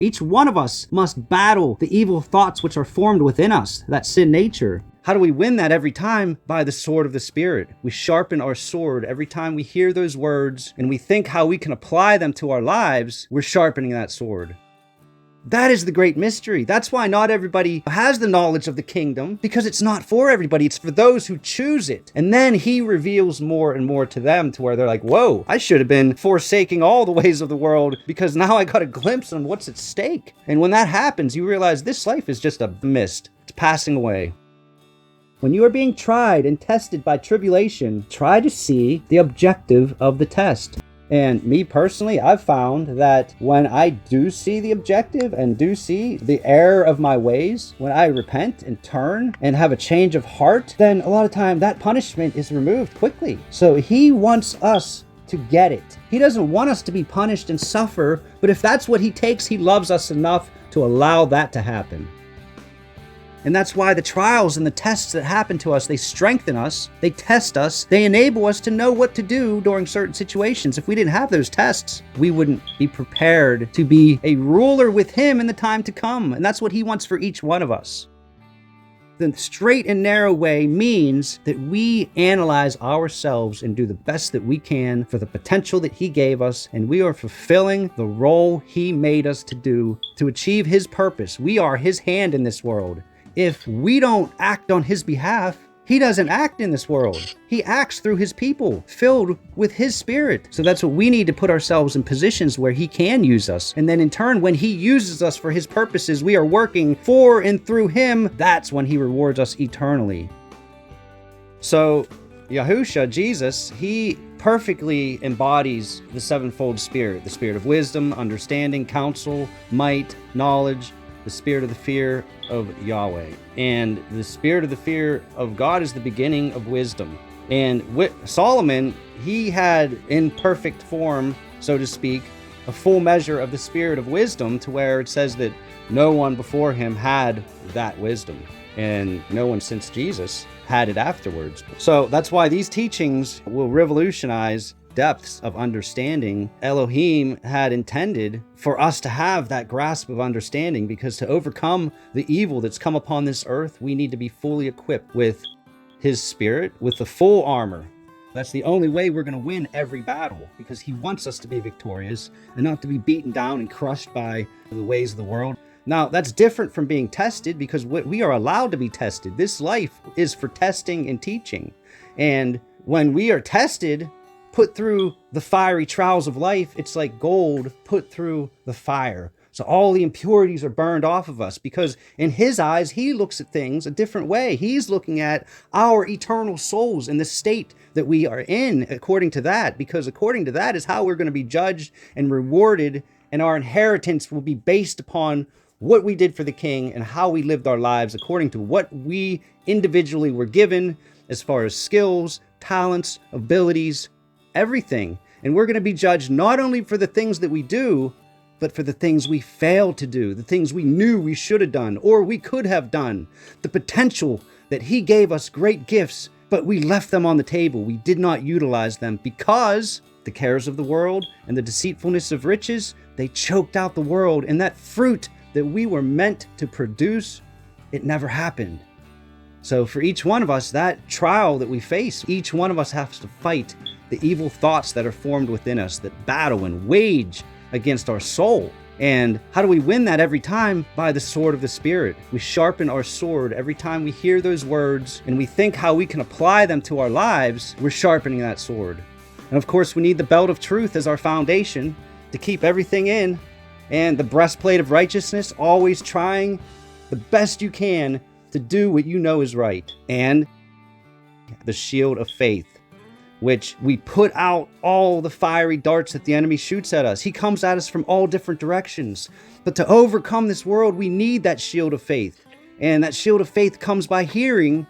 Each one of us must battle the evil thoughts which are formed within us, that sin nature. How do we win that every time? By the sword of the Spirit. We sharpen our sword every time we hear those words and we think how we can apply them to our lives. We're sharpening that sword. That is the great mystery. That's why not everybody has the knowledge of the kingdom, because it's not for everybody. It's for those who choose it. And then he reveals more and more to them to where they're like, whoa, I should have been forsaking all the ways of the world because now I got a glimpse on what's at stake. And when that happens, you realize this life is just a mist. It's passing away. When you are being tried and tested by tribulation, try to see the objective of the test. And me personally, I've found that when I do see the objective and do see the error of my ways, when I repent and turn and have a change of heart, then a lot of time that punishment is removed quickly. So he wants us to get it. He doesn't want us to be punished and suffer, but if that's what he takes, he loves us enough to allow that to happen. And that's why the trials and the tests that happen to us, they strengthen us, they test us, they enable us to know what to do during certain situations. If we didn't have those tests, we wouldn't be prepared to be a ruler with him in the time to come. And that's what he wants for each one of us. The straight and narrow way means that we analyze ourselves and do the best that we can for the potential that he gave us, and we are fulfilling the role he made us to do to achieve his purpose. We are his hand in this world. If we don't act on his behalf, he doesn't act in this world. He acts through his people, filled with his spirit. So that's what we need to put ourselves in positions where he can use us. And then in turn, when he uses us for his purposes, we are working for and through him. That's when he rewards us eternally. So Yahusha, Jesus, he perfectly embodies the sevenfold spirit, the spirit of wisdom, understanding, counsel, might, knowledge, the spirit of the fear of Yahweh. And the spirit of the fear of God is the beginning of wisdom. And Solomon, he had in perfect form, so to speak, a full measure of the spirit of wisdom, to where it says that no one before him had that wisdom. And no one since Jesus had it afterwards. So that's why these teachings will revolutionize depths of understanding. Elohim had intended for us to have that grasp of understanding, because to overcome the evil that's come upon this earth, we need to be fully equipped with his spirit, with the full armor. That's the only way we're going to win every battle, because he wants us to be victorious and not to be beaten down and crushed by the ways of the world. Now, that's different from being tested, because we are allowed to be tested. This life is for testing and teaching. And when we are tested, put through the fiery trials of life, it's like gold put through the fire. So all the impurities are burned off of us, because in his eyes, he looks at things a different way. He's looking at our eternal souls and the state that we are in according to that, because according to that is how we're going to be judged and rewarded, and our inheritance will be based upon what we did for the king and how we lived our lives according to what we individually were given as far as skills, talents, abilities, everything. And we're going to be judged not only for the things that we do, but for the things we failed to do, the things we knew we should have done or we could have done, the potential that he gave us great gifts, but we left them on the table. We did not utilize them because the cares of the world and the deceitfulness of riches, they choked out the world, and that fruit that we were meant to produce, it never happened. So for each one of us, that trial that we face, each one of us has to fight the evil thoughts that are formed within us, that battle and wage against our soul. And how do we win that every time? By the sword of the Spirit. We sharpen our sword every time we hear those words and we think how we can apply them to our lives. We're sharpening that sword. And of course, we need the belt of truth as our foundation to keep everything in, and the breastplate of righteousness, always trying the best you can to do what you know is right. And the shield of faith, which we put out all the fiery darts that the enemy shoots at us. He comes at us from all different directions. But to overcome this world, we need that shield of faith. And that shield of faith comes by hearing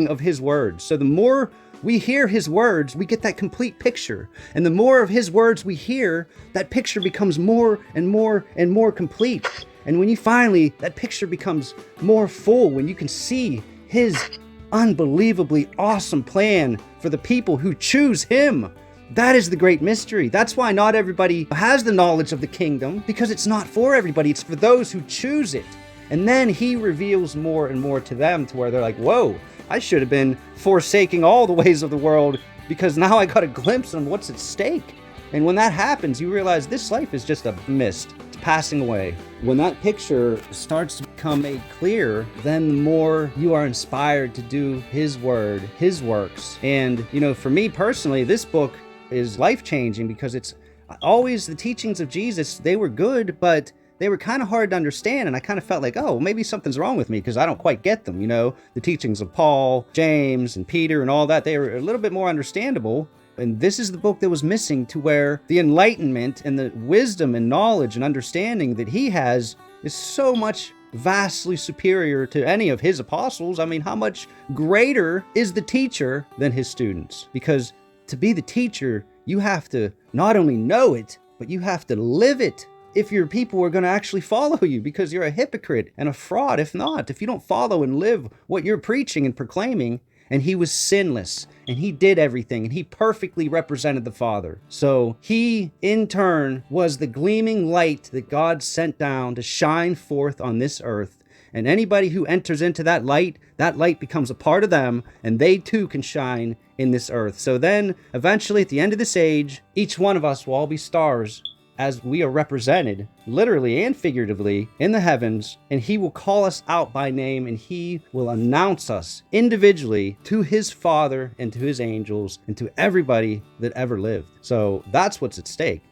of his words. So the more we hear his words, we get that complete picture. And the more of his words we hear, that picture becomes more and more and more complete. And when you finally, that picture becomes more full, when you can see his unbelievably awesome plan for the people who choose him, That is the great mystery. That's why not everybody has the knowledge of the kingdom, because it's not for everybody. It's for those who choose it. And then he reveals more and more to them to where they're like, whoa, I should have been forsaking all the ways of the world, because now I got a glimpse on what's at stake. And when that happens, you realize this life is just a mist. It's passing away. When that picture starts to become made clear, then the more you are inspired to do his word, his works. And, you know, for me personally, this book is life-changing, because it's always the teachings of Jesus. They were good, but they were kind of hard to understand, and I kind of felt like, oh, maybe something's wrong with me because I don't quite get them, you know? The teachings of Paul, James, and Peter and all that, they were a little bit more understandable. And this is the book that was missing, to where the enlightenment and the wisdom and knowledge and understanding that he has is so much vastly superior to any of his apostles. I mean, how much greater is the teacher than his students? Because to be the teacher, you have to not only know it, but you have to live it. If your people are going to actually follow you, because you're a hypocrite and a fraud if not. If you don't follow and live what you're preaching and proclaiming. And he was sinless, and he did everything, and he perfectly represented the Father. So he, in turn, was the gleaming light that God sent down to shine forth on this earth. And anybody who enters into that light becomes a part of them, and they too can shine in this earth. So then, eventually, at the end of this age, each one of us will all be stars, as we are represented, literally and figuratively, in the heavens, and he will call us out by name, and he will announce us individually to his Father and to his angels and to everybody that ever lived. So that's what's at stake.